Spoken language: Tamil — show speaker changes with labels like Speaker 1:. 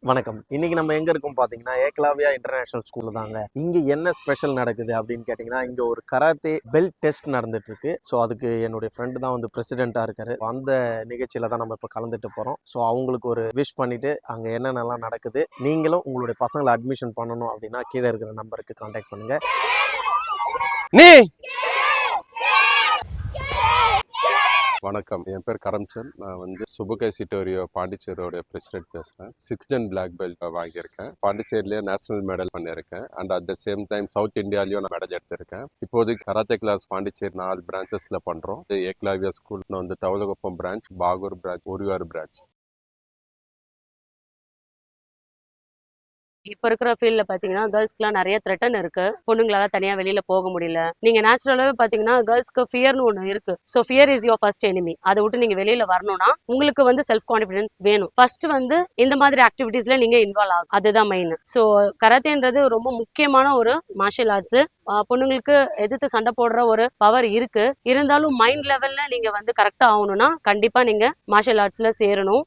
Speaker 1: வணக்கம். இன்னைக்கு நம்ம எங்க இருக்கோம் பாத்தீங்கன்னா, ஏக்லவ்யா இன்டர்நேஷனல் ஸ்கூல்ல தாங்க. இங்க என்ன ஸ்பெஷல் நடக்குது அப்படின்னு கேட்டீங்கன்னா, இங்க ஒரு கராத்தே பெல்ட் டெஸ்ட் நடந்துட்டு இருக்கு. ஸோ அதுக்கு என்னுடைய ஃப்ரெண்டு தான் வந்து பிரசிடென்ட்டா இருக்காரு. அந்த நிகழ்ச்சியில தான் நம்ம இப்போ கலந்துட்டு போறோம். ஸோ அவங்களுக்கு ஒரு விஷ் பண்ணிட்டு அங்க என்னென்னலாம் நடக்குது, நீங்களும் உங்களுடைய பசங்களை அட்மிஷன் பண்ணணும் அப்படின்னா கீழே இருக்கிற நம்பருக்கு கான்டாக்ட் பண்ணுங்க.
Speaker 2: வணக்கம், என் பேர் கரம்சந்த். நான் வந்து சுபகேசி டோரியோ பாண்டிச்சேரியோட பிரசிடென்ட் பேசுகிறேன். 6 பிளாக் பெல்ட் வாங்கியிருக்கேன். பாண்டிச்சேரியிலேயே நேஷனல் மெடல் பண்ணியிருக்கேன். And at the same time south இந்தியாலையும் நான் மெடல் எடுத்திருக்கேன். இப்போதைக்கு கராத்தே கிளாஸ் பாண்டிச்சேரி 4 பிரான்ச்சஸில் பண்ணுறோம். ஏக்லவ்யா ஸ்கூல் வந்து Thavalakuppam branch, Bahour branch, Oriyar branch.
Speaker 3: இப்ப இருக்கிற ஃபீல்ட்ல பாத்தீங்கன்னா கேர்ள்ஸ்க்குலாம் நிறைய த்ரெட்டன் இருக்கு. பொண்ணுங்களால தனியா வெளியில போக முடியல. நீங்க நேச்சுரலாவே பாத்தீங்கன்னா கேர்ள்ஸ்க்கு ஃபியர்னு ஒண்ணு இருக்கு. So fear is your first enemy. அதை விட்டு நீங்க வெளியில வரணும்னா உங்களுக்கு வந்து செல்ஃப் கான்பிடன்ஸ் வேணும். ஃபர்ஸ்ட் வந்து இந்த மாதிரி ஆக்டிவிட்டீஸ்ல நீங்க இன்வால்வ் ஆகும், அதுதான் மெயின். ஸோ கராத்தேன்றது ரொம்ப முக்கியமான ஒரு மார்ஷியல் ஆர்ட்ஸ். பொண்ணுங்களுக்கு எதிர்த்து சண்டை போடுற ஒரு பவர் இருக்கு. இருந்தாலும் மைண்ட் லெவல்ல நீங்க வந்து கரெக்டா ஆகணும்னா கண்டிப்பா நீங்க மார்ஷியல் ஆர்ட்ஸ்ல சேரணும்.